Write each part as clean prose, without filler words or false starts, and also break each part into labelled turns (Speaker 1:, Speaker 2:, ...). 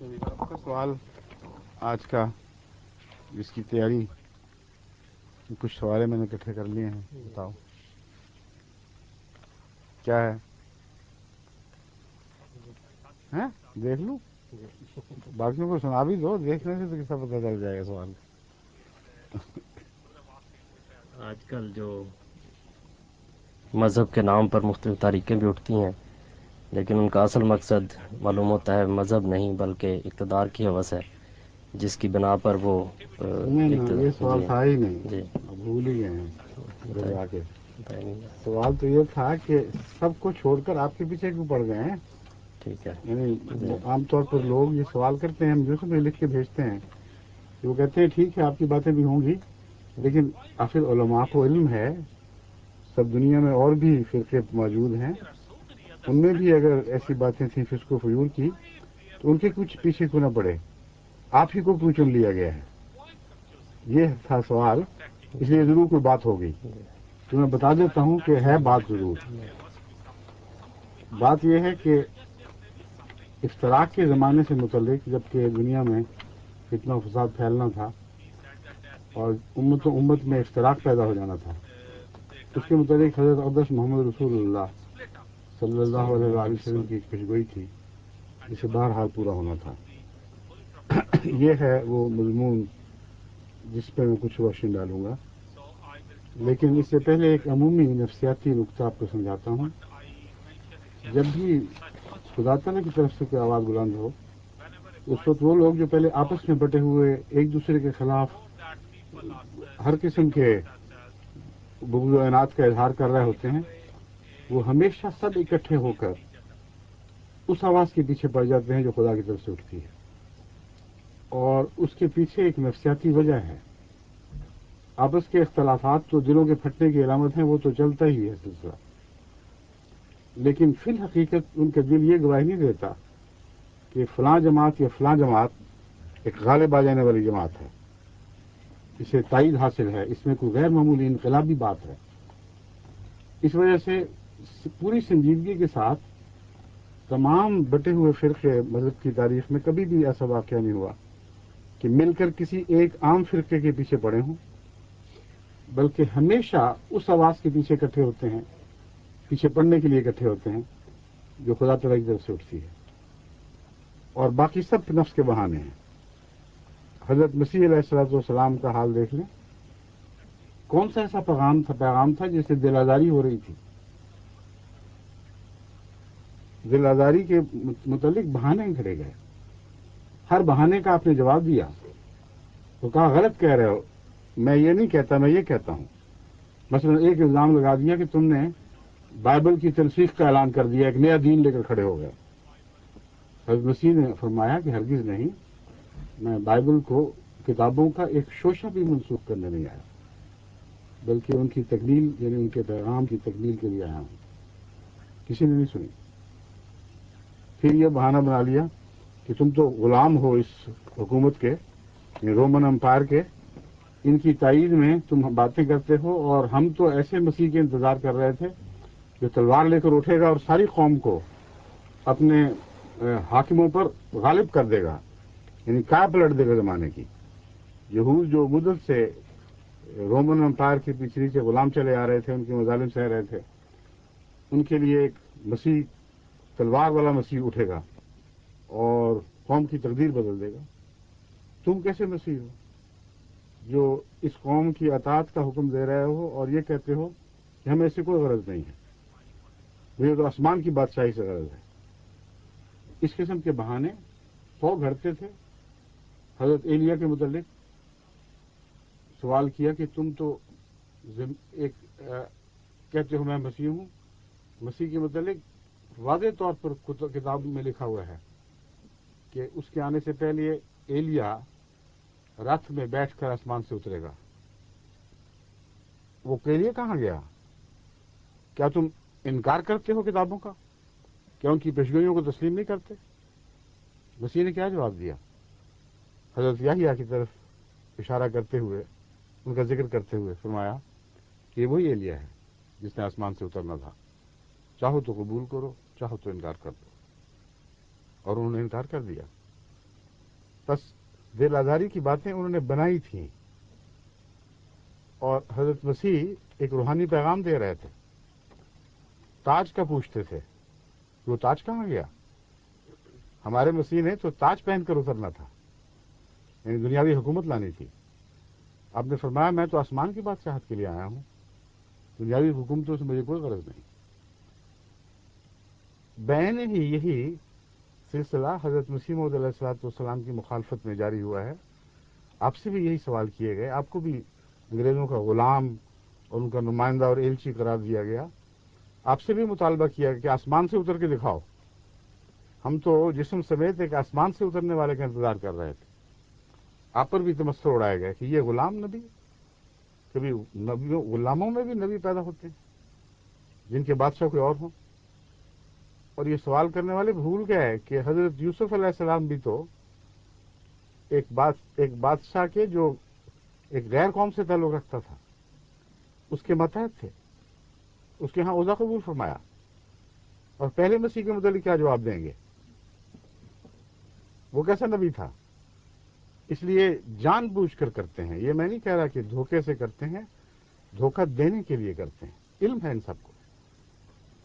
Speaker 1: آپ کا سوال آج کا جس کی تیاری کچھ سوالے میں نے اکٹھے کر لیے ہیں، بتاؤ کیا ہے؟ ہیں دیکھ لوں، باقیوں کو سنا بھی دو، دیکھنے سے تو کسا پتہ چل جائے گا سوال۔
Speaker 2: آج کل جو مذہب کے نام پر مختلف تاریخیں بھی اٹھتی ہیں، لیکن ان کا اصل مقصد معلوم ہوتا ہے مذہب نہیں بلکہ اقتدار کی ہوس ہے، جس کی بنا پر وہ
Speaker 1: سنیں نا، یہ سوال
Speaker 2: جی
Speaker 1: تھا ہی نہیں،
Speaker 2: جی
Speaker 1: اب بھول ہی گئے ہیں
Speaker 2: بتائیں
Speaker 1: گھبرا کے۔
Speaker 2: بتائیں نہیں
Speaker 1: سوال تو یہ تھا کہ سب کو چھوڑ کر آپ کے پیچھے کیوں پڑ گئے ہیں؟
Speaker 2: ٹھیک ہے
Speaker 1: یعنی
Speaker 2: جی
Speaker 1: عام طور پر لوگ یہ سوال کرتے ہیں، ہم جو سب لکھ کے بھیجتے ہیں، وہ کہتے ہیں ٹھیک ہے آپ کی باتیں بھی ہوں گی، لیکن آخر علماء کو علم ہے، سب دنیا میں اور بھی فرقے موجود ہیں، ان میں بھی اگر ایسی باتیں تھیں فسق و فجور کی تو ان کے کچھ پیچھے کیوں نہ پڑے، آپ ہی کو کیوں چن لیا گیا ہے؟ یہ تھا سوال، اس لیے ضرور کوئی بات ہوگی تو میں بتا دیتا ہوں کہ ہے بات ضرور۔ بات یہ ہے کہ افتراق کے زمانے سے متعلق، جبکہ دنیا میں فتنہ و فساد پھیلنا تھا اور امت و امت میں افتراق پیدا ہو جانا تھا، اس کے متعلق حضرت اقدس محمد رسول اللہ صلی اللہ علیہ وآلہ وسلم کی ایک پیشگوئی تھی جسے بہرحال پورا ہونا تھا۔ یہ ہے وہ مضمون جس پہ میں کچھ روشنی ڈالوں گا، لیکن اس سے پہلے ایک عمومی نفسیاتی نقطہ آپ کو سمجھاتا ہوں۔ جب بھی خدا تعالیٰ کی طرف سے کوئی آواز بلند ہو، اس وقت وہ لوگ جو پہلے آپس میں بٹے ہوئے ایک دوسرے کے خلاف ہر قسم کے بغض و عناد کا اظہار کر رہے ہوتے ہیں، وہ ہمیشہ سب اکٹھے ہو کر اس آواز کے پیچھے پڑ جاتے ہیں جو خدا کی طرف سے اٹھتی ہے، اور اس کے پیچھے ایک نفسیاتی وجہ ہے۔ آپس کے اختلافات تو دلوں کے پھٹنے کی علامت ہیں، وہ تو چلتا ہی ہے سلسلہ، لیکن فی الحقیقت ان کا دل یہ گواہی نہیں دیتا کہ فلاں جماعت یا فلاں جماعت ایک غالب آ جانے والی جماعت ہے، اسے تائید حاصل ہے، اس میں کوئی غیر معمولی انقلابی بات ہے۔ اس وجہ سے پوری سنجیدگی کے ساتھ تمام بٹے ہوئے فرقے مذہب کی تاریخ میں کبھی بھی ایسا واقعہ نہیں ہوا کہ مل کر کسی ایک عام فرقے کے پیچھے پڑے ہوں، بلکہ ہمیشہ اس آواز کے پیچھے اکٹھے ہوتے ہیں، پیچھے پڑنے کے لیے اکٹھے ہوتے ہیں جو خدا تعالیٰ کی طرف سے اٹھتی ہے، اور باقی سب نفس کے بہانے ہیں۔ حضرت مسیح علیہ الصلوۃ والسلام کا حال دیکھ لیں، کون سا ایسا پیغام تھا جس سے دل آزاری ہو رہی تھی؟ دل آزاری کے متعلق بہانے کھڑے گئے، ہر بہانے کا آپ نے جواب دیا تو کہا غلط کہہ رہے ہو، میں یہ نہیں کہتا، میں یہ کہتا ہوں۔ مثلا ایک الزام لگا دیا کہ تم نے بائبل کی تنسیخ کا اعلان کر دیا، ایک نیا دین لے کر کھڑے ہو گئے۔ حضرت مسیح نے فرمایا کہ ہرگز نہیں، میں بائبل کو کتابوں کا ایک شوشہ بھی منسوخ کرنے نہیں آیا، بلکہ ان کی تکمیل، یعنی ان کے پیغام کی تکمیل کے لیے آیا ہوں۔ کسی نے نہیں سنی۔ پھر یہ بہانہ بنا لیا کہ تم تو غلام ہو اس حکومت کے، یعنی رومن امپائر کے، ان کی تائید میں تم باتیں کرتے ہو، اور ہم تو ایسے مسیح کے انتظار کر رہے تھے جو تلوار لے کر اٹھے گا اور ساری قوم کو اپنے حاکموں پر غالب کر دے گا، یعنی کیا پلٹ دے گا زمانے کی۔ یہود جو مدت سے رومن امپائر کے پیچھے سے غلام چلے آ رہے تھے، ان کے مظالم سہ رہے تھے، ان کے لیے ایک مسیح، تلوار والا مسیح اٹھے گا اور قوم کی تقدیر بدل دے گا۔ تم کیسے مسیح ہو جو اس قوم کی اطاعت کا حکم دے رہے ہو اور یہ کہتے ہو کہ ہمیں ایسے کوئی غرض نہیں ہے، مجھے تو آسمان کی بادشاہی سے غرض ہے؟ اس قسم کے بہانے 100 گھڑتے تھے۔ حضرت ایلیا کے متعلق سوال کیا کہ تم تو ایک کہتے ہو میں مسیح ہوں، مسیح کے متعلق واضح طور پر کتاب میں لکھا ہوا ہے کہ اس کے آنے سے پہلے ایلیا رتھ میں بیٹھ کر آسمان سے اترے گا۔ وہ ایلیا کہاں گیا؟ کیا تم انکار کرتے ہو کتابوں کا؟ کیا ان کی پیشگوئیوں کو تسلیم نہیں کرتے؟ مسیح نے کیا جواب دیا؟ حضرت یحییٰ کی طرف اشارہ کرتے ہوئے، ان کا ذکر کرتے ہوئے فرمایا کہ یہ وہی ایلیا ہے جس نے آسمان سے اترنا تھا، چاہو تو قبول کرو، چاہو تو انکار کر دو۔ اور انہوں نے انکار کر دیا۔ بس دل آزاری کی باتیں انہوں نے بنائی تھیں، اور حضرت مسیح ایک روحانی پیغام دے رہے تھے، تاج کا پوچھتے تھے، وہ تاج کہاں گیا؟ ہمارے مسیح نے تو تاج پہن کر اترنا تھا، یعنی دنیاوی حکومت لانی تھی۔ آپ نے فرمایا میں تو آسمان کی بادشاہت کے لیے آیا ہوں، دنیاوی حکومتوں سے مجھے کوئی غرض نہیں۔ بین ہی یہی سلسلہ حضرت مسیح موعود علیہ الصلوۃ والسلام کی مخالفت میں جاری ہوا ہے۔ آپ سے بھی یہی سوال کیے گئے، آپ کو بھی انگریزوں کا غلام اور ان کا نمائندہ اور ایلچی قرار دیا گیا، آپ سے بھی مطالبہ کیا کہ آسمان سے اتر کے دکھاؤ۔ ہم تو جسم سمیت ایک آسمان سے اترنے والے کا انتظار کر رہے تھے۔ آپ پر بھی تمسخر اڑایا گیا کہ یہ غلام نبی، کبھی نبیوں غلاموں میں بھی نبی پیدا ہوتے ہیں جن کے بادشاہ کوئی اور ہوں۔ اور یہ سوال کرنے والے بھول گئے کہ حضرت یوسف علیہ السلام بھی تو ایک بادشاہ کے جو ایک غیر قوم سے تعلق رکھتا تھا اس کے ماتحت تھے، اس کے ہاں عہدہ قبول فرمایا، اور پہلے مسیح کے متعلق کیا جواب دیں گے؟ وہ کیسا نبی تھا؟ اس لیے جان بوجھ کر کرتے ہیں، یہ میں نہیں کہہ رہا کہ دھوکے سے کرتے ہیں، دھوکہ دینے کے لیے کرتے ہیں، علم ہے ان سب کو۔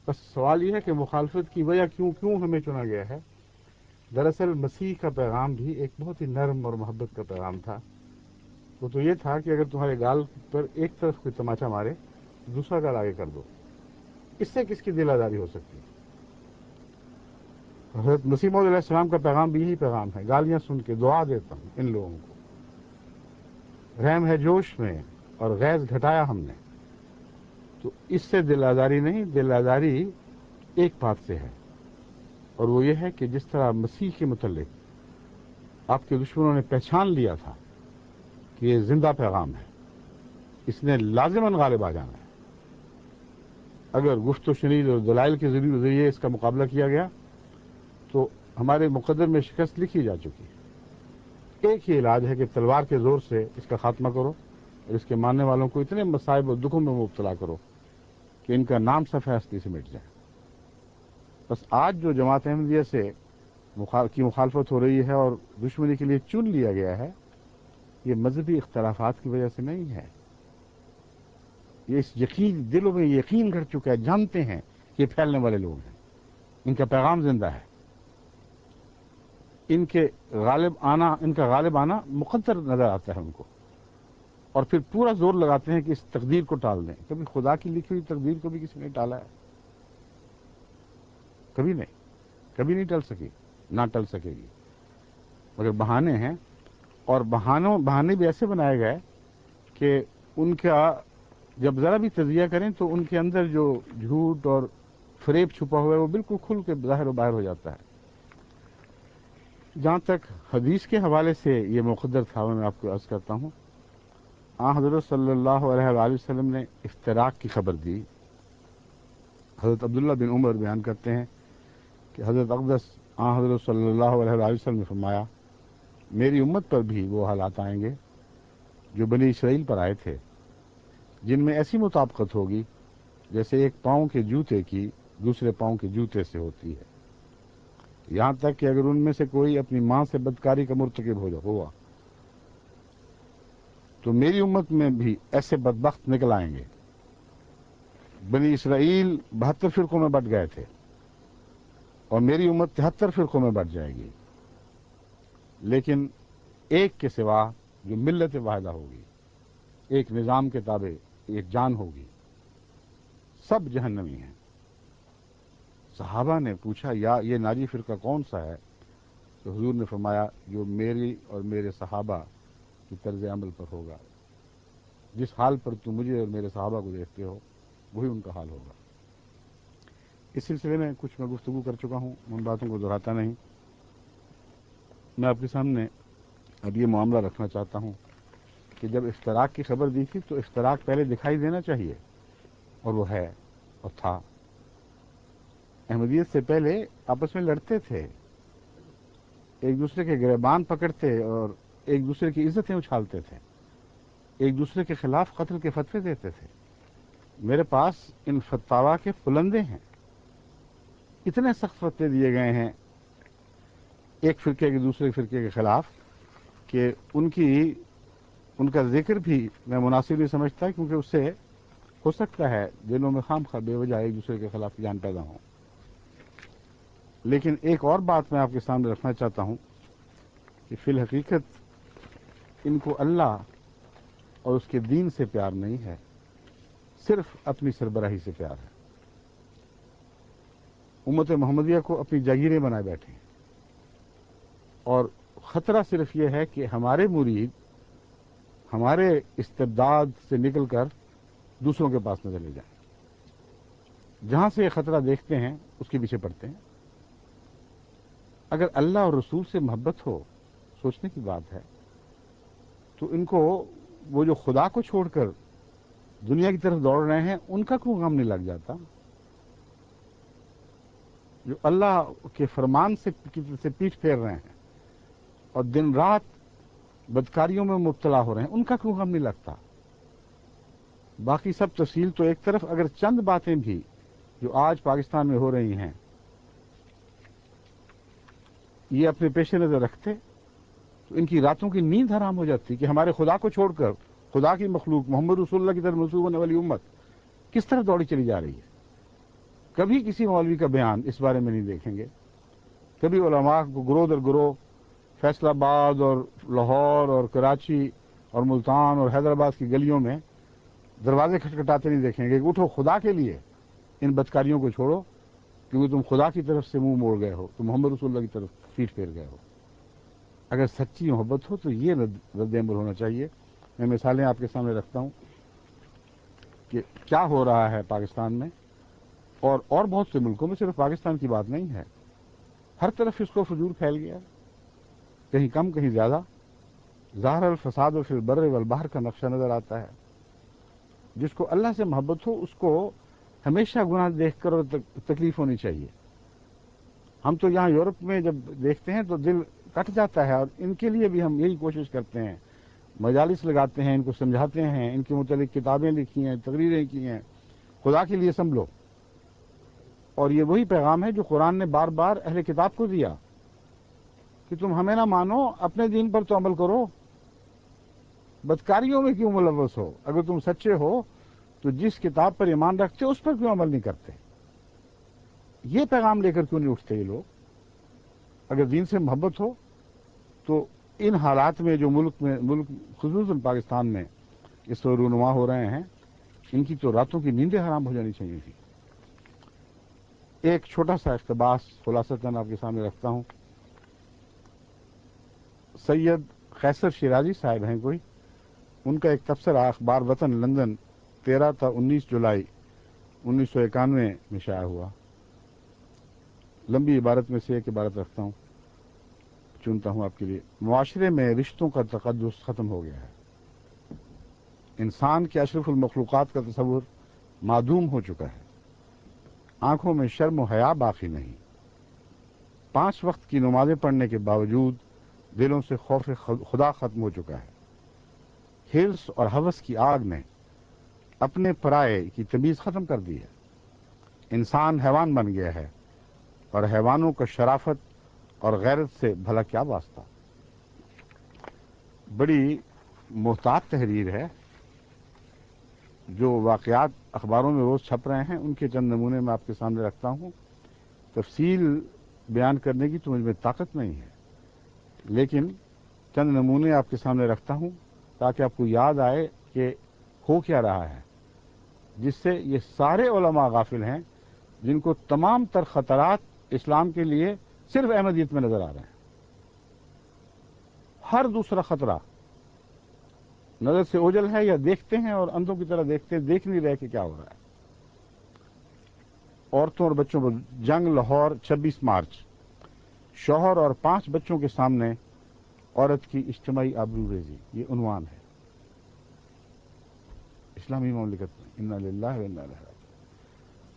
Speaker 1: بس سوال یہ ہے کہ مخالفت کی وجہ کیوں ہمیں چنا گیا ہے۔ دراصل مسیح کا پیغام بھی ایک بہت ہی نرم اور محبت کا پیغام تھا۔ وہ تو یہ تھا کہ اگر تمہارے گال پر ایک طرف کوئی تماچا مارے دوسرا گال آگے کر دو، اس سے کس کی دل آزاری ہو سکتی ہے؟ حضرت مسیح موعود علیہ السلام کا پیغام بھی یہی پیغام ہے۔ گالیاں سن کے دعا دیتا ہوں ان لوگوں کو، رحم ہے جوش میں اور غیظ گھٹایا ہم نے، تو اس سے دل آزاری نہیں، دل آزاری ایک بات سے ہے، اور وہ یہ ہے کہ جس طرح مسیح کے متعلق آپ کے دشمنوں نے پہچان لیا تھا کہ یہ زندہ پیغام ہے، اس نے لازماً غالب آ جانا ہے۔ اگر گفت و شنید اور دلائل کے ذریعے اس کا مقابلہ کیا گیا تو ہمارے مقدر میں شکست لکھی جا چکی ہے۔ ایک ہی علاج ہے کہ تلوار کے زور سے اس کا خاتمہ کرو اور اس کے ماننے والوں کو اتنے مصائب اور دکھوں میں مبتلا کرو کہ ان کا نام صفحہ ہستی سے مٹ جائے۔ بس آج جو جماعت احمدیہ سے کی مخالفت ہو رہی ہے اور دشمنی کے لیے چن لیا گیا ہے، یہ مذہبی اختلافات کی وجہ سے نہیں ہے، یہ اس یقین دلوں میں یقین گھڑ چکا ہے، جانتے ہیں کہ یہ پھیلنے والے لوگ ہیں، ان کا پیغام زندہ ہے، ان کا غالب آنا مقدر نظر آتا ہے ان کو، اور پھر پورا زور لگاتے ہیں کہ اس تقدیر کو ٹال دیں۔ کبھی خدا کی لکھی ہوئی تقدیر کو بھی کسی نے ٹالا ہے؟ کبھی نہیں ٹل سکی، نہ ٹل سکے گی، مگر بہانے ہیں، اور بہانے بھی ایسے بنائے گئے کہ ان کا جب ذرا بھی تجزیہ کریں تو ان کے اندر جو جھوٹ اور فریب چھپا ہوا ہے وہ بالکل کھل کے ظاہر و باہر ہو جاتا ہے۔ جہاں تک حدیث کے حوالے سے یہ مقدر تھا، میں آپ کو عرض کرتا ہوں، حضرت صلی اللہ علیہ وآلہ وسلم نے افتراق کی خبر دی۔ حضرت عبداللہ بن عمر بیان کرتے ہیں کہ حضرت اقدس حضرت صلی اللہ علیہ وآلہ وسلم نے فرمایا، میری امت پر بھی وہ حالات آئیں گے جو بنی اسرائیل پر آئے تھے، جن میں ایسی مطابقت ہوگی جیسے ایک پاؤں کے جوتے کی دوسرے پاؤں کے جوتے سے ہوتی ہے، یہاں تک کہ اگر ان میں سے کوئی اپنی ماں سے بدکاری کا مرتکب ہوا تو میری امت میں بھی ایسے بدبخت نکل آئیں گے۔ بنی اسرائیل 72 فرقوں میں بٹ گئے تھے، اور میری امت 73 فرقوں میں بٹ جائے گی، لیکن ایک کے سوا جو ملت واحدہ ہوگی، ایک نظام کے تابع ایک جان ہوگی، سب جہنمی ہیں۔ صحابہ نے پوچھا یا یہ ناجی فرقہ کون سا ہے؟ تو حضور نے فرمایا جو میری اور میرے صحابہ کی طرز عمل پر ہوگا، جس حال پر تم مجھے اور میرے صحابہ کو دیکھتے ہو وہی ان کا حال ہوگا۔ اس سلسلے میں کچھ میں گفتگو کر چکا ہوں، ان باتوں کو دہراتا نہیں۔ میں آپ کے سامنے اب یہ معاملہ رکھنا چاہتا ہوں کہ جب افتراق کی خبر دی تھی تو افتراق پہلے دکھائی دینا چاہیے، اور وہ ہے اور تھا۔ احمدیت سے پہلے آپس میں لڑتے تھے، ایک دوسرے کے گریبان پکڑتے اور ایک دوسرے کی عزتیں اچھالتے تھے، ایک دوسرے کے خلاف قتل کے فتوے دیتے تھے۔ میرے پاس ان فتوا کے پلندے ہیں، اتنے سخت فتوے دیے گئے ہیں ایک فرقے کے دوسرے فرقے کے خلاف کہ ان کا ذکر بھی میں مناسب نہیں سمجھتا، کیونکہ اس سے ہو سکتا ہے دلوں میں خام خواہ بے وجہ ایک دوسرے کے خلاف جان پیدا ہوں۔ لیکن ایک اور بات میں آپ کے سامنے رکھنا چاہتا ہوں کہ فی الحقیقت ان کو اللہ اور اس کے دین سے پیار نہیں ہے، صرف اپنی سربراہی سے پیار ہے۔ امت محمدیہ کو اپنی جاگیریں بنائے بیٹھے ہیں، اور خطرہ صرف یہ ہے کہ ہمارے مرید ہمارے استبداد سے نکل کر دوسروں کے پاس نہ چلے جائیں۔ جہاں سے یہ خطرہ دیکھتے ہیں اس کے پیچھے پڑتے ہیں۔ اگر اللہ اور رسول سے محبت ہو، سوچنے کی بات ہے، تو ان کو وہ جو خدا کو چھوڑ کر دنیا کی طرف دوڑ رہے ہیں ان کا کیوں غم نہیں لگ جاتا؟ جو اللہ کے فرمان سے پیٹھ پھیر رہے ہیں اور دن رات بدکاریوں میں مبتلا ہو رہے ہیں ان کا کیوں غم نہیں لگتا؟ باقی سب تفصیل تو ایک طرف، اگر چند باتیں بھی جو آج پاکستان میں ہو رہی ہیں یہ اپنے پیش نظر رکھتے تو ان کی راتوں کی نیند حرام ہو جاتی کہ ہمارے خدا کو چھوڑ کر خدا کی مخلوق محمد رسول اللہ کی طرف منسوب ہونے والی امت کس طرح دوڑی چلی جا رہی ہے۔ کبھی کسی مولوی کا بیان اس بارے میں نہیں دیکھیں گے، کبھی علماء کو گروہ در گروہ فیصل آباد اور لاہور اور کراچی اور ملتان اور حیدرآباد کی گلیوں میں دروازے کھٹکھٹاتے نہیں دیکھیں گے کہ اٹھو خدا کے لیے ان بدکاریوں کو چھوڑو، کیونکہ تم خدا کی طرف سے منہ موڑ گئے ہو، تم محمد رسول اللہ کی طرف پیٹھ پھیر گئے ہو۔ اگر سچی محبت ہو تو یہ رد عمل ہونا چاہیے۔ میں مثالیں آپ کے سامنے رکھتا ہوں کہ کیا ہو رہا ہے پاکستان میں اور بہت سے ملکوں میں، صرف پاکستان کی بات نہیں ہے، ہر طرف اس کو فجور پھیل گیا، کہیں کم کہیں زیادہ۔ ظاہر الفساد فی البر والبحر کا نقشہ نظر آتا ہے۔ جس کو اللہ سے محبت ہو اس کو ہمیشہ گناہ دیکھ کر تکلیف ہونی چاہیے۔ ہم تو یہاں یورپ میں جب دیکھتے ہیں تو دل کٹ جاتا ہے، اور ان کے لیے بھی ہم یہی کوشش کرتے ہیں، مجالس لگاتے ہیں، ان کو سمجھاتے ہیں، ان کے متعلق کتابیں لکھی ہیں، تقریریں کی ہیں، خدا کے لیے سنبھلو۔ اور یہ وہی پیغام ہے جو قرآن نے بار بار اہل کتاب کو دیا کہ تم ہمیں نہ مانو، اپنے دین پر تو عمل کرو، بدکاریوں میں کیوں ملوث ہو؟ اگر تم سچے ہو تو جس کتاب پر ایمان رکھتے اس پر کیوں عمل نہیں کرتے؟ یہ پیغام لے کر کیوں نہیں اٹھتے یہ لوگ؟ اگر دین سے محبت ہو تو ان حالات میں جو ملک خصوصاً پاکستان میں اس وقت رونما ہو رہے ہیں، ان کی تو راتوں کی نیندیں حرام ہو جانی چاہیے تھی۔ ایک چھوٹا سا اقتباس خلاصتاً آپ کے سامنے رکھتا ہوں۔ سید قیصر شیرازی صاحب ہیں کوئی، ان کا ایک تبصرہ اخبار وطن لندن 13 تا 19 جولائی 1991 میں شائع ہوا۔ لمبی عبارت میں سے ایک عبارت رکھتا ہوں، چنتا ہوں آپ کے لیے۔ معاشرے میں رشتوں کا تقدس ختم ہو گیا ہے، انسان کے اشرف المخلوقات کا تصور معدوم ہو چکا ہے، آنکھوں میں شرم و حیا باقی نہیں، 5 وقت کی نمازیں پڑھنے کے باوجود دلوں سے خوف خدا ختم ہو چکا ہے، حرص اور ہوس کی آگ نے اپنے پرائے کی تمیز ختم کر دی ہے، انسان حیوان بن گیا ہے، اور حیوانوں کا شرافت اور غیرت سے بھلا کیا واسطہ۔ بڑی محتاط تحریر ہے، جو واقعات اخباروں میں روز چھپ رہے ہیں ان کے چند نمونے میں آپ کے سامنے رکھتا ہوں۔ تفصیل بیان کرنے کی تو مجھ میں طاقت نہیں ہے، لیکن چند نمونے آپ کے سامنے رکھتا ہوں تاکہ آپ کو یاد آئے کہ ہو کیا رہا ہے، جس سے یہ سارے علماء غافل ہیں جن کو تمام تر خطرات اسلام کے لیے صرف احمدیت میں نظر آ رہے ہیں۔ ہر دوسرا خطرہ نظر سے اوجھل ہے، یا دیکھتے ہیں اور اندھوں کی طرح دیکھتے ہیں، دیکھ نہیں رہے کہ کیا ہو رہا ہے۔ عورتوں اور بچوں پر جنگ، لاہور 26 مارچ۔ شوہر اور 5 بچوں کے سامنے عورت کی اجتماعی آبرو ریزی، یہ عنوان ہے اسلامی مملکت میں۔ انا للہ و انا الیہ راجعون۔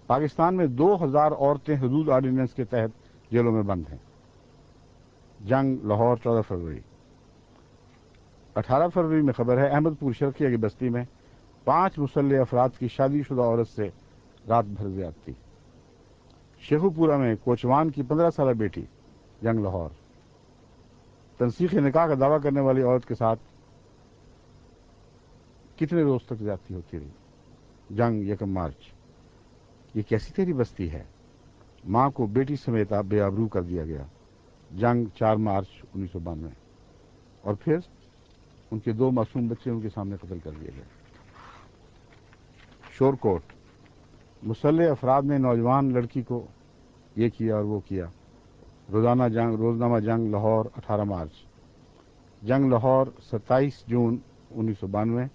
Speaker 1: پاکستان میں 2000 عورتیں حدود آرڈیننس کے تحت جیلوں میں بند ہیں۔ جنگ، لاہور 14 فروری۔ 18 فروری میں خبر ہے احمد پور شرقیہ کی بستی میں 5 مسلح افراد کی شادی شدہ عورت سے رات بھر زیادتی۔ شیخو پورہ میں کوچوان کی 15 سالہ بیٹی، جنگ لاہور۔ تنسیخ نکاح کا دعویٰ کرنے والی عورت کے ساتھ کتنے روز تک زیادتی ہوتی رہی؟ جنگ 1 مارچ، یہ کیسی تیری بستی ہے؟ ماں کو بیٹی سمیت بے آبرو کر دیا گیا، جنگ 4 مارچ 1992، اور پھر ان کے 2 معصوم بچے ان کے سامنے قتل کر دیے گئے۔ شور کوٹ، مسلح افراد نے نوجوان لڑکی کو یہ کیا اور وہ کیا۔ روزنامہ جنگ لاہور 18 مارچ، جنگ لاہور 27 جون 1992،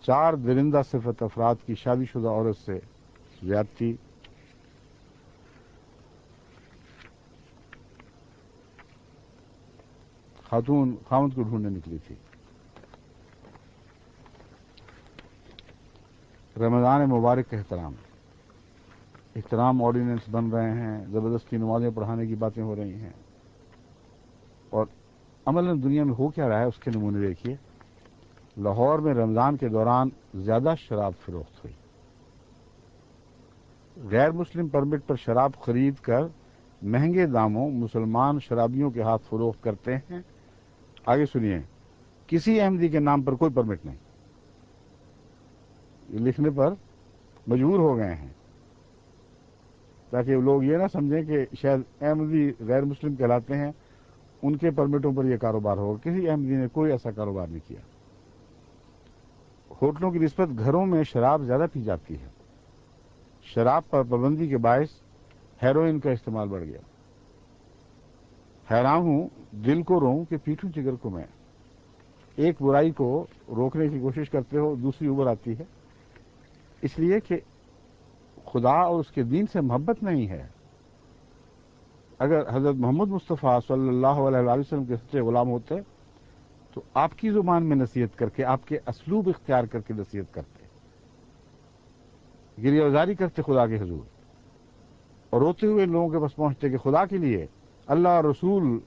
Speaker 1: 4 درندہ صفت افراد کی شادی شدہ عورت سے زیادتی۔ خاتون خاوند کو ڈھونڈنے نکلی تھی۔ رمضان مبارک کا احترام آرڈیننس بن رہے ہیں، زبردستی نمازیں پڑھانے کی باتیں ہو رہی ہیں، اور عملاً دنیا میں ہو کیا رہا ہے اس کے نمونے دیکھیے۔ لاہور میں رمضان کے دوران زیادہ شراب فروخت ہوئی، غیر مسلم پرمٹ پر شراب خرید کر مہنگے داموں مسلمان شرابیوں کے ہاتھ فروخت کرتے ہیں۔ آگے سنیے، کسی احمدی کے نام پر کوئی پرمٹ نہیں، یہ لکھنے پر مجبور ہو گئے ہیں تاکہ لوگ یہ نہ سمجھیں کہ شاید احمدی غیر مسلم کہلاتے ہیں، ان کے پرمٹوں پر یہ کاروبار ہوگا۔ کسی احمدی نے کوئی ایسا کاروبار نہیں کیا۔ ہوٹلوں کی نسبت گھروں میں شراب زیادہ پی جاتی ہے، شراب پر پابندی کے باعث ہیروئن کا استعمال بڑھ گیا۔ حیران ہوں، دل کو روں کہ پیٹوں جگر کو میں، ایک برائی کو روکنے کی کوشش کرتے ہو دوسری ابھر آتی ہے، اس لیے کہ خدا اور اس کے دین سے محبت نہیں ہے۔ اگر حضرت محمد مصطفیٰ صلی اللہ علیہ وسلم کے سچے غلام ہوتے تو آپ کی زبان میں نصیحت کر کے، آپ کے اسلوب اختیار کر کے نصیحت کرتے، گریہ وزاری کرتے خدا کے حضور، اور روتے ہوئے لوگوں کے پاس پہنچتے کہ خدا کے لیے اللہ اور رسول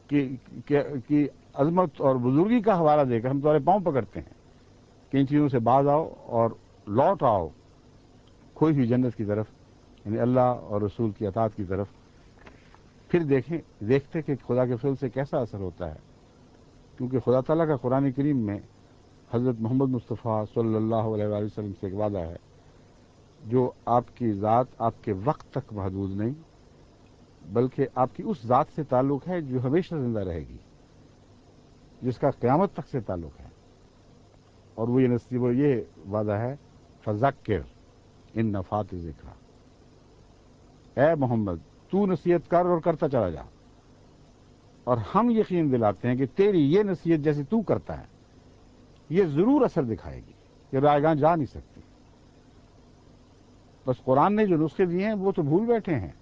Speaker 1: کی عظمت اور بزرگی کا حوالہ دے کر ہم تمہارے پاؤں پکڑتے ہیں کہ ان چیزوں سے باز آؤ اور لوٹ آؤ کھوئی ہوئی جنت کی طرف، یعنی اللہ اور رسول کی اطاعت کی طرف۔ پھر دیکھتے کہ خدا کے فضل سے کیسا اثر ہوتا ہے، کیونکہ خدا تعالیٰ کا قرآن کریم میں حضرت محمد مصطفیٰ صلی اللہ علیہ وسلم سے ایک وعدہ ہے، جو آپ کی ذات آپ کے وقت تک محدود نہیں بلکہ آپ کی اس ذات سے تعلق ہے جو ہمیشہ زندہ رہے گی، جس کا قیامت تک سے تعلق ہے، اور وہ یہ وعدہ ہے، فذکر ان نفعت الذکریٰ، اے محمد تو نصیحت کر اور کرتا چلا جا، اور ہم یقین دلاتے ہیں کہ تیری یہ نصیحت جیسے تو کرتا ہے یہ ضرور اثر دکھائے گی، یہ رائے گاں جا نہیں سکتی۔ بس قرآن نے جو نسخے دیے ہیں وہ تو بھول بیٹھے ہیں۔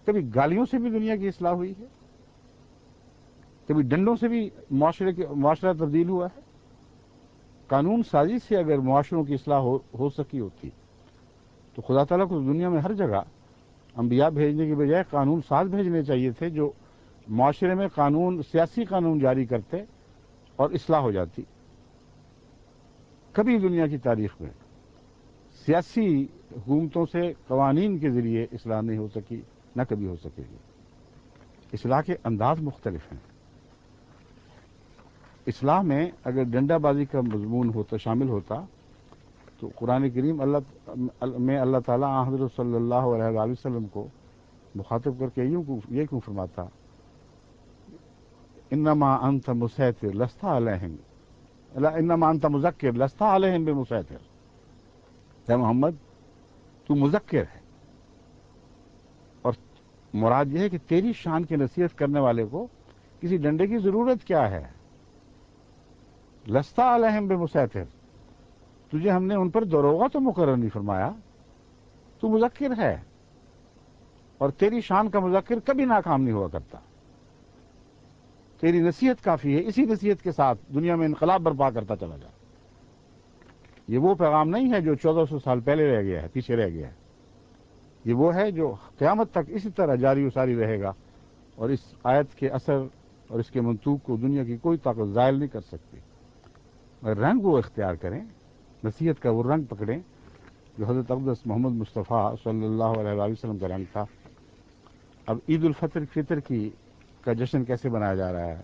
Speaker 1: کبھی گالیوں سے بھی دنیا کی اصلاح ہوئی ہے، کبھی ڈنڈوں سے بھی معاشرہ تبدیل ہوا ہے۔ قانون سازی سے اگر معاشروں کی اصلاح ہو سکی ہوتی تو خدا تعالیٰ کو دنیا میں ہر جگہ انبیاء بھیجنے کی بجائے قانون ساز بھیجنے چاہیے تھے، جو معاشرے میں سیاسی قانون جاری کرتے اور اصلاح ہو جاتی۔ کبھی دنیا کی تاریخ میں سیاسی حکومتوں سے قوانین کے ذریعے اصلاح نہیں ہو سکی، نہ کبھی ہو سکے گی۔ اصلاح کے انداز مختلف ہیں۔ اصلاح میں اگر ڈنڈا بازی کا مضمون شامل ہوتا تو قرآن کریم اللہ تعالیٰ حضرت صلی اللہ علیہ وسلم کو مخاطب کر کے یہ کیوں فرماتا، انما انت مسیطر لست علیہم، انما انت مذکر لست علیہم بمسیطر، اے محمد تو مذکر ہے، اور مراد یہ ہے کہ تیری شان کی نصیحت کرنے والے کو کسی ڈنڈے کی ضرورت کیا ہے؟ لست علیہم بمسیطر، تجھے ہم نے ان پر داروغہ تو مقرر نہیں فرمایا، تو مذکر ہے، اور تیری شان کا مذکر کبھی ناکام نہیں ہوا کرتا۔ تیری نصیحت کافی ہے، اسی نصیحت کے ساتھ دنیا میں انقلاب برپا کرتا چلا جا۔ یہ وہ پیغام نہیں ہے جو 1400 سال پہلے رہ گیا ہے، پیچھے رہ گیا ہے، یہ وہ ہے جو قیامت تک اسی طرح جاری و ساری رہے گا، اور اس آیت کے اثر اور اس کے منطوق کو دنیا کی کوئی طاقت زائل نہیں کر سکتی۔ اور رنگ وہ اختیار کریں، نصیحت کا وہ رنگ پکڑیں جو حضرت اقدس محمد مصطفیٰ صلی اللہ علیہ وسلم کا رنگ تھا۔ اب عید الفطر کا جشن کیسے منایا جا رہا ہے؟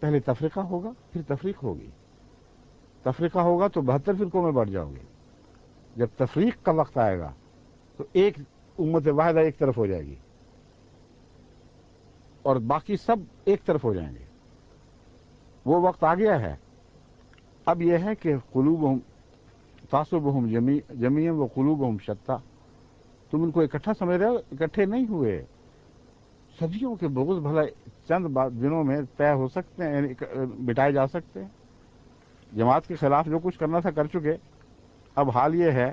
Speaker 1: پہلے تفریقہ ہوگا، پھر تفریق ہوگی. تفریقہ ہوگا تو 72 فرقوں میں بڑھ جاؤ گے. جب تفریق کا وقت آئے گا تو ایک امت واحدہ ایک طرف ہو جائے گی اور باقی سب ایک طرف ہو جائیں گے. وہ وقت آ گیا ہے. اب یہ ہے کہ قلوبہم تعصبہم جمیعا و قلوبہم شتیٰ. تم ان کو اکٹھا سمجھ رہے ہو، اکٹھے نہیں ہوئے. صدیوں کے بغض بھلا چند دنوں میں طے ہو سکتے ہیں، یعنی مٹائے جا سکتے ہیں. جماعت کے خلاف جو کچھ کرنا تھا کر چکے. اب حال یہ ہے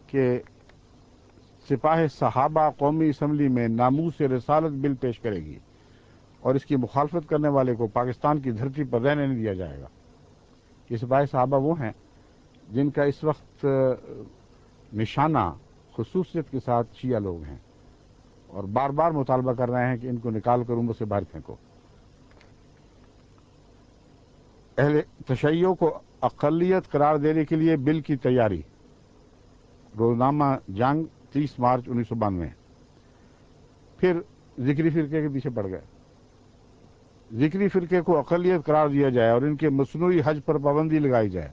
Speaker 1: کہ سپاہ صحابہ قومی اسمبلی میں ناموس رسالت بل پیش کرے گی اور اس کی مخالفت کرنے والے کو پاکستان کی دھرتی پر رہنے نہیں دیا جائے گا. یہ سپاہ صحابہ وہ ہیں جن کا اس وقت نشانہ خصوصیت کے ساتھ شیعہ لوگ ہیں اور بار بار مطالبہ کر رہے ہیں کہ ان کو نکال کر امت سے باہر پھینکو. اہل تشیع کو اقلیت قرار دینے کے لیے بل کی تیاری. روزنامہ جنگ 30 مارچ 1992. پھر ذکری فرقے کے پیچھے پڑ گئے. ذکری فرقے کو اقلیت قرار دیا جائے اور ان کے مصنوعی حج پر پابندی لگائی جائے.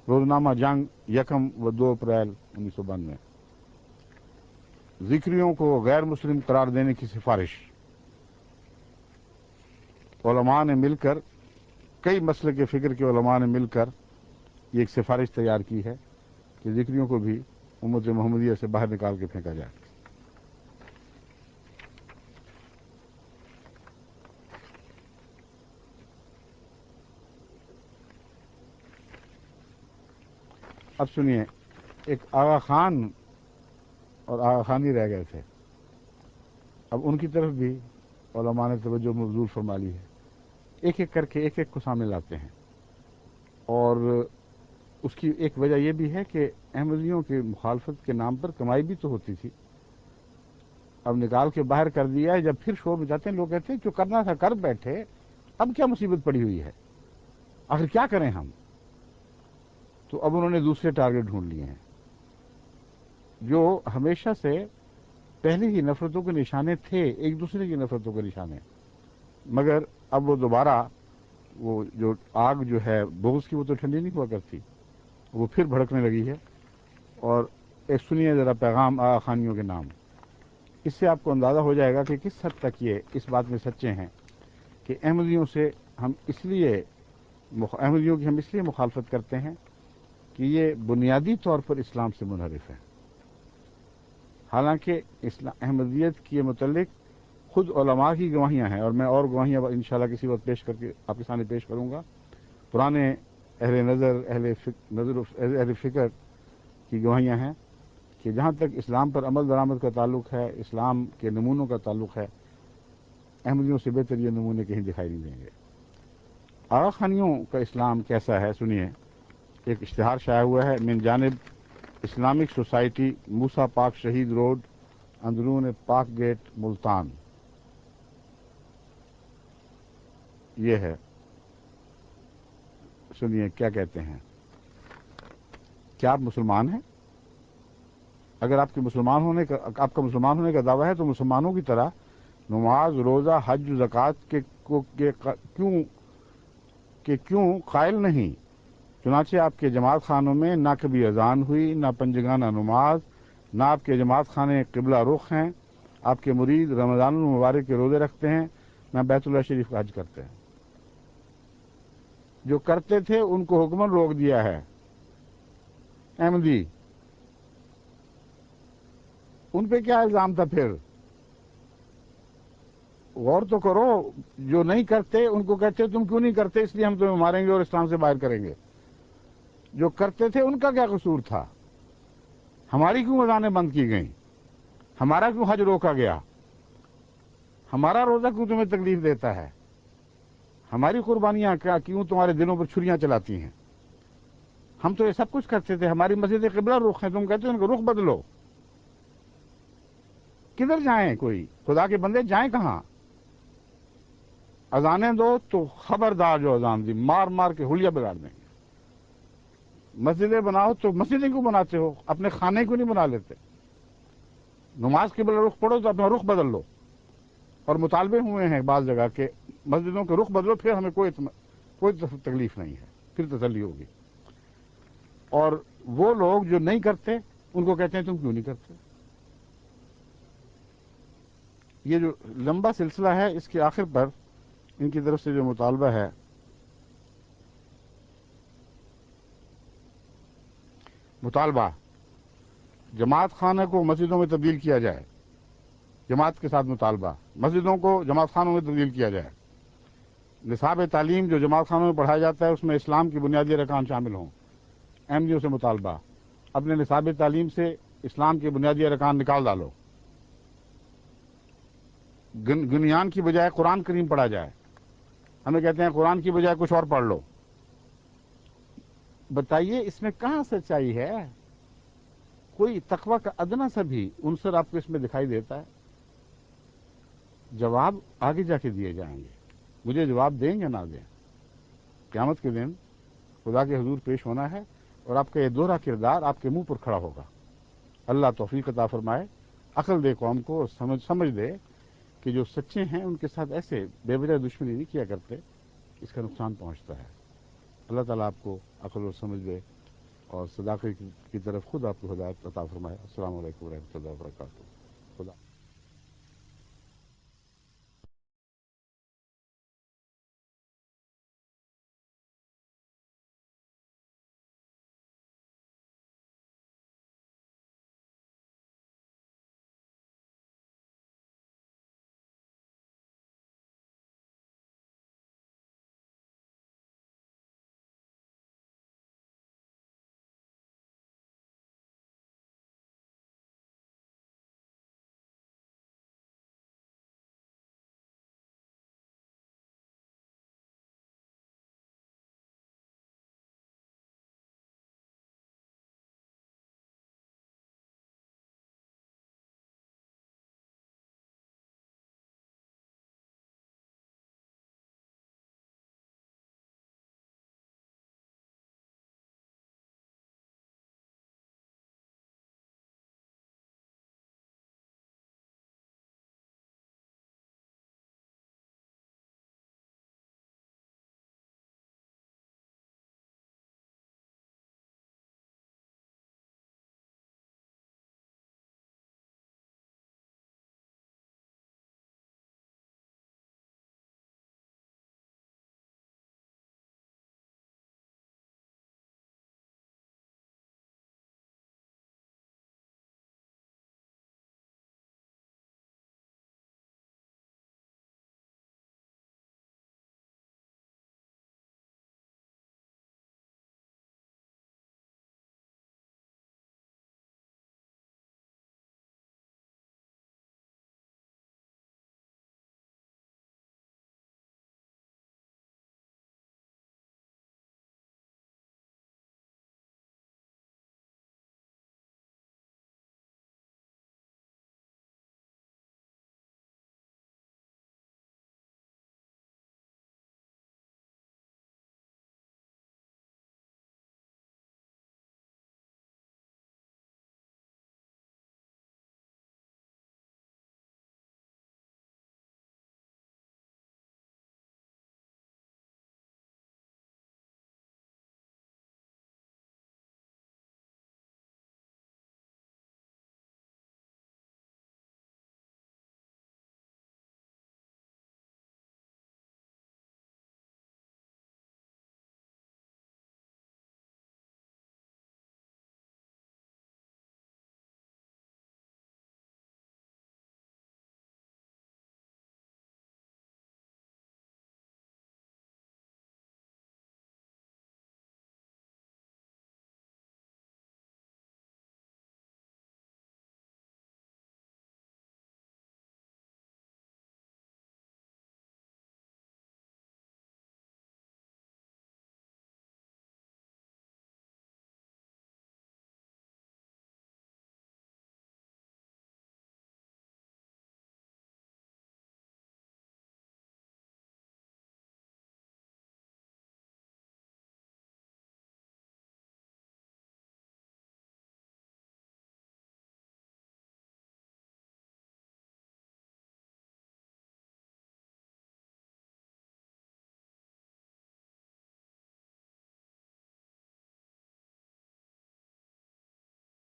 Speaker 1: روزنامہ جنگ 1 و 2 اپریل 1992. ذکریوں کو غیر مسلم قرار دینے کی سفارش. علماء نے مل کر، کئی مسلک کے فکر کے علماء نے مل کر یہ ایک سفارش تیار کی ہے کہ ذکریوں کو بھی امت محمدیہ سے باہر نکال کے پھینکا جائے. اب سنیے، ایک آغا خان اور آغا خانی رہ گئے تھے. اب ان کی طرف بھی علماء نے توجہ مبذول فرما لی ہے. ایک ایک کر کے ایک ایک کو سامنے لاتے ہیں. اور اس کی ایک وجہ یہ بھی ہے کہ احمدیوں کی مخالفت کے نام پر کمائی بھی تو ہوتی تھی. اب نکال کے باہر کر دیا ہے. جب پھر شور مچاتے ہیں لوگ کہتے ہیں جو کرنا تھا کر بیٹھے، اب کیا مصیبت پڑی ہوئی ہے، آخر کیا کریں ہم. تو اب انہوں نے دوسرے ٹارگٹ ڈھونڈ لیے ہیں جو ہمیشہ سے پہلے ہی نفرتوں کے نشانے تھے، ایک دوسرے کی نفرتوں کے نشانے. مگر اب وہ دوبارہ وہ جو آگ جو ہے بغض کی وہ تو ٹھنڈی نہیں ہوا کرتی، وہ پھر بھڑکنے لگی ہے. اور ایک سنیے ذرا پیغام آغا خانیوں کے نام. اس سے آپ کو اندازہ ہو جائے گا کہ کس حد تک یہ اس بات میں سچے ہیں کہ احمدیوں کی ہم اس لیے مخالفت کرتے ہیں کہ یہ بنیادی طور پر اسلام سے منحرف ہے. حالانکہ احمدیت کے متعلق خود علماء کی گواہیاں ہیں، اور میں اور گواہیاں انشاءاللہ کسی وقت پیش کر کے آپ کے سامنے پیش کروں گا. پرانے اہل فکر کی گواہیاں ہیں کہ جہاں تک اسلام پر عمل درآمد کا تعلق ہے، اسلام کے نمونوں کا تعلق ہے، احمدیوں سے بہتر یہ نمونے کہیں دکھائی نہیں دیں گے. آغا خانیوں کا اسلام کیسا ہے سنیے. ایک اشتہار شائع ہوا ہے من جانب اسلامک سوسائٹی، موسیٰ پاک شہید روڈ، اندرون پاک گیٹ، ملتان. یہ ہے، سنیے کیا کہتے ہیں. کیا آپ مسلمان ہیں؟ اگر آپ کا مسلمان ہونے کا دعویٰ ہے تو مسلمانوں کی طرح نماز، روزہ، حج، زکوٰۃ کے کیوں قائل نہیں؟ چنانچہ آپ کے جماعت خانوں میں نہ کبھی اذان ہوئی، نہ پنجگانہ نماز، نہ آپ کے جماعت خانے قبلہ رخ ہیں. آپ کے مرید رمضان المبارک کے روزے رکھتے ہیں، نہ بیت اللہ شریف کا حج کرتے ہیں. جو کرتے تھے ان کو حکماً روک دیا ہے احمدی. ان پہ کیا الزام تھا پھر؟ غور تو کرو. جو نہیں کرتے ان کو کہتے تم کیوں نہیں کرتے؟ اس لیے ہم تمہیں ماریں گے اور اسلام سے باہر کریں گے. جو کرتے تھے ان کا کیا قصور تھا؟ ہماری کیوں اذانیں بند کی گئیں؟ ہمارا کیوں حج روکا گیا؟ ہمارا روزہ کیوں تمہیں تکلیف دیتا ہے؟ ہماری قربانیاں کیوں تمہارے دلوں پر چھریاں چلاتی ہیں؟ ہم تو یہ سب کچھ کرتے تھے. ہماری مسجد قبلہ رخ ہیں، تم کہتے ہو ان کو رخ بدلو. کدھر جائیں؟ کوئی خدا کے بندے جائیں کہاں؟ اذانیں دو تو خبردار جو اذان دی مار مار کے حلیہ بگاڑ دیں گے. مسجدیں بناؤ تو مسجدیں کیوں بناتے ہو؟ اپنے خانے کو نہیں بنا لیتے؟ نماز قبلہ رخ پڑھو تو اپنا رخ بدل لو. اور مطالبے ہوئے ہیں بعض جگہ کہ مسجدوں کے رخ بدلو، پھر ہمیں کوئی تکلیف نہیں ہے، پھر تسلی ہوگی. اور وہ لوگ جو نہیں کرتے ان کو کہتے ہیں تم کیوں نہیں کرتے. یہ جو لمبا سلسلہ ہے اس کے آخر پر ان کی طرف سے جو مطالبہ ہے، جماعت خانہ کو مسجدوں میں تبدیل کیا جائے. جماعت کے ساتھ مطالبہ، مسجدوں کو جماعت خانوں میں تبدیل کیا جائے. نصاب تعلیم جو جماعت خانوں میں پڑھایا جاتا ہے اس میں اسلام کی بنیادی ارکان شامل ہوں. ایم ڈیوں سے مطالبہ، اپنے نصاب تعلیم سے اسلام کے بنیادی ارکان نکال ڈالو. گنیان کی بجائے قرآن کریم پڑھا جائے. ہمیں کہتے ہیں قرآن کی بجائے کچھ اور پڑھ لو. بتائیے اس میں کہاں سچائی ہے؟ کوئی تقوی کا ادنا سا بھی عنصر آپ کو اس میں دکھائی دیتا ہے؟ جواب آگے جا کے دیے جائیں گے. مجھے جواب دیں یا نہ دیں، قیامت کے دن خدا کے حضور پیش ہونا ہے اور آپ کا یہ دوہرا کردار آپ کے منہ پر کھڑا ہوگا. اللہ توفیق عطا فرمائے، عقل دے قوم کو، اور سمجھ دے کہ جو سچے ہیں ان کے ساتھ ایسے بے وجہ دشمنی نہیں کیا کرتے، اس کا نقصان پہنچتا ہے. اللہ تعالیٰ آپ کو عقل اور سمجھ دے اور صداقت کی طرف خود آپ کو ہدایت عطا فرمائے. السلام علیکم ورحمۃ اللہ وبرکاتہ. خدا